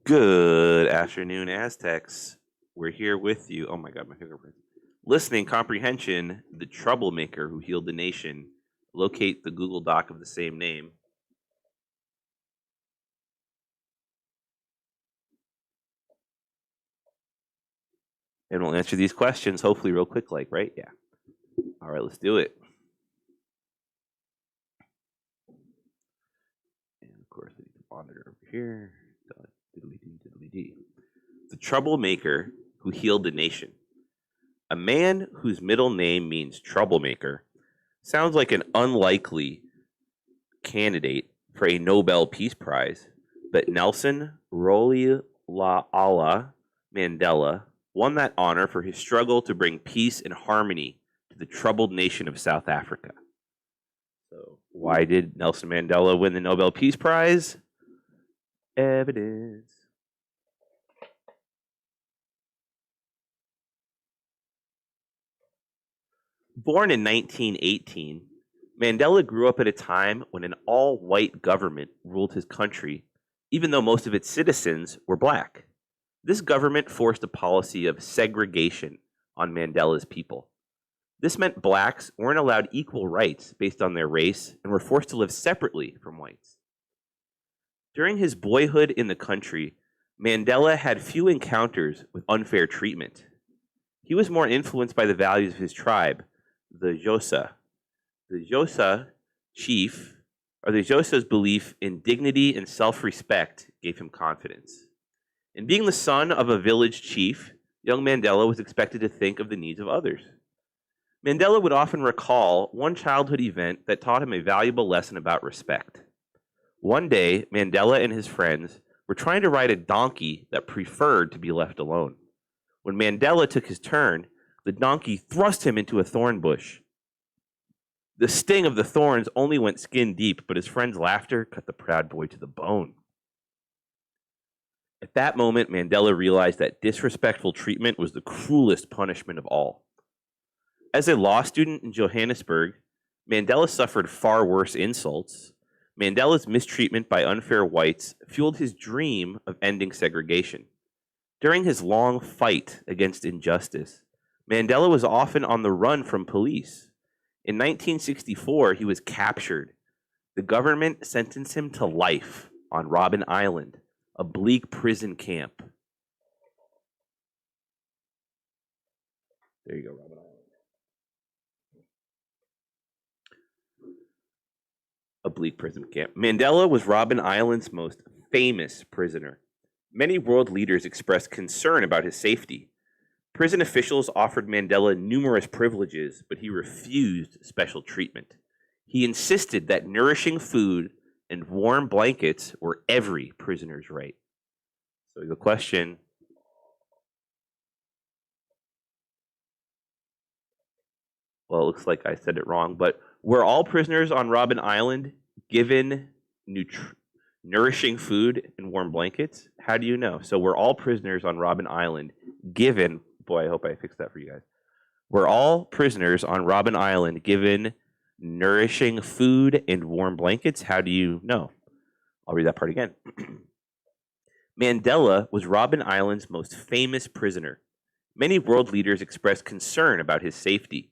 Good afternoon, Aztecs. We're here with you. Oh my God, my fingerprints. Listening comprehension, the troublemaker who healed the nation. Locate the Google Doc of the same name. And we'll answer these questions, hopefully real quick, right? Yeah. All right, let's do it. And of course, I need to monitor over here. Diddly-dee. The troublemaker who healed the nation. A man whose middle name means troublemaker sounds like an unlikely candidate for a Nobel Peace Prize, but Nelson Rolihlahla Mandela won that honor for his struggle to bring peace and harmony to the troubled nation of South Africa. So, why did Nelson Mandela win the Nobel Peace Prize? Evidence. Born in 1918, Mandela grew up at a time when an all-white government ruled his country, even though most of its citizens were black. This government forced a policy of segregation on Mandela's people. This meant blacks weren't allowed equal rights based on their race and were forced to live separately from whites. During his boyhood in the country, Mandela had few encounters with unfair treatment. He was more influenced by the values of his tribe, the Xhosa. The Xhosa chief, or the Xhosa's belief in dignity and self-respect gave him confidence. In being the son of a village chief, young Mandela was expected to think of the needs of others. Mandela would often recall one childhood event that taught him a valuable lesson about respect. One day, Mandela and his friends were trying to ride a donkey that preferred to be left alone. When Mandela took his turn, the donkey thrust him into a thorn bush. The sting of the thorns only went skin deep, but his friend's laughter cut the proud boy to the bone. At that moment, Mandela realized that disrespectful treatment was the cruelest punishment of all. As a law student in Johannesburg, Mandela suffered far worse insults. Mandela's mistreatment by unfair whites fueled his dream of ending segregation. During his long fight against injustice, Mandela was often on the run from police. In 1964, he was captured. The government sentenced him to life on Robben Island, a bleak prison camp. There you go, Robben Island. A bleak prison camp. Mandela was Robben Island's most famous prisoner. Many world leaders expressed concern about his safety. Prison officials offered Mandela numerous privileges, but he refused special treatment. He insisted that nourishing food and warm blankets were every prisoner's right. So the question, well, it looks like I said it wrong, but were all prisoners on Robben Island given nourishing food and warm blankets? How do you know? So were all prisoners on Robben Island given, boy, I hope I fixed that for you guys. Were all prisoners on Robben Island given nourishing food and warm blankets? How do you know? I'll read that part again. Mandela was Robben Island's most famous prisoner. Many world leaders expressed concern about his safety.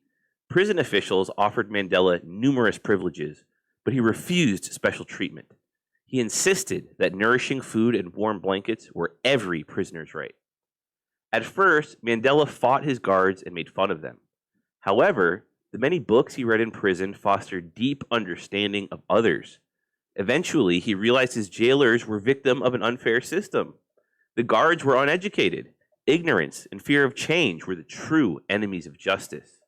Prison officials offered Mandela numerous privileges, but he refused special treatment. He insisted that nourishing food and warm blankets were every prisoner's right. At first, Mandela fought his guards and made fun of them. However, the many books he read in prison fostered deep understanding of others. Eventually, he realized his jailers were victims of an unfair system. The guards were uneducated. Ignorance and fear of change were the true enemies of justice.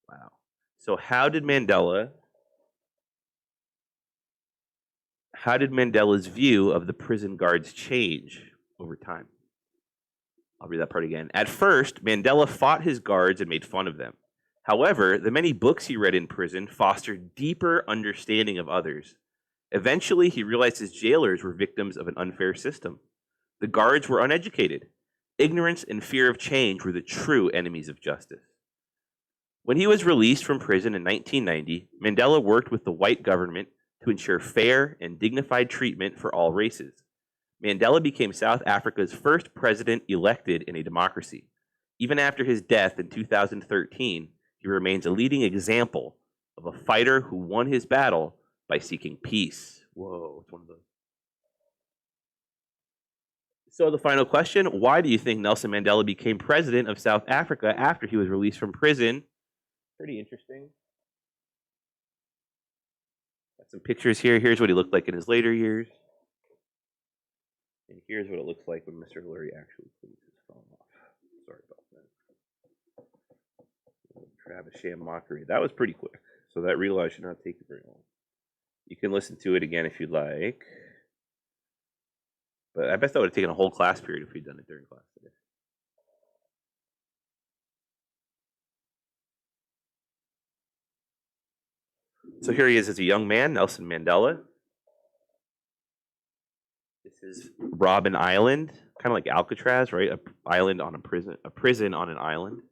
Wow. So how did Mandela's view of the prison guards change over time? I'll read that part again. At first, Mandela fought his guards and made fun of them. However, the many books he read in prison fostered deeper understanding of others. Eventually, he realized his jailers were victims of an unfair system. The guards were uneducated. Ignorance and fear of change were the true enemies of justice. When he was released from prison in 1990, Mandela worked with the white government to ensure fair and dignified treatment for all races. Mandela became South Africa's first president elected in a democracy. Even after his death in 2013, he remains a leading example of a fighter who won his battle by seeking peace. Whoa, it's one of those. So the final question, why do you think Nelson Mandela became president of South Africa after he was released from prison? Pretty interesting. Got some pictures here. Here's what he looked like in his later years. And here's what it looks like when Mr. Hillary actually cleans his phone off. Sorry about that. Travis Sham mockery. That was pretty quick. So that reload should not take you very long. You can listen to it again if you'd like. But I bet that would have taken a whole class period if we'd done it during class today. So here he is as a young man, Nelson Mandela. This is Robben Island, kind of like Alcatraz, right? A island on a prison on an island.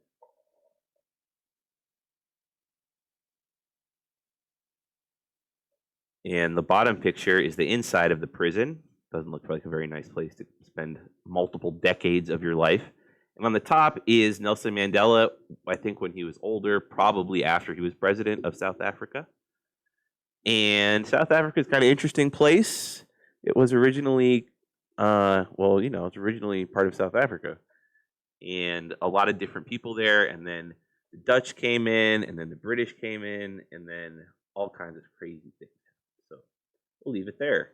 And the bottom picture is the inside of the prison. Doesn't look like a very nice place to spend multiple decades of your life. And on the top is Nelson Mandela, I think when he was older, probably after he was president of South Africa. And South Africa is kind of interesting place. It was originally, it's originally part of South Africa. And a lot of different people there. And then the Dutch came in, and then the British came in, and then all kinds of crazy things. So we'll leave it there.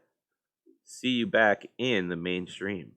See you back in the mainstream.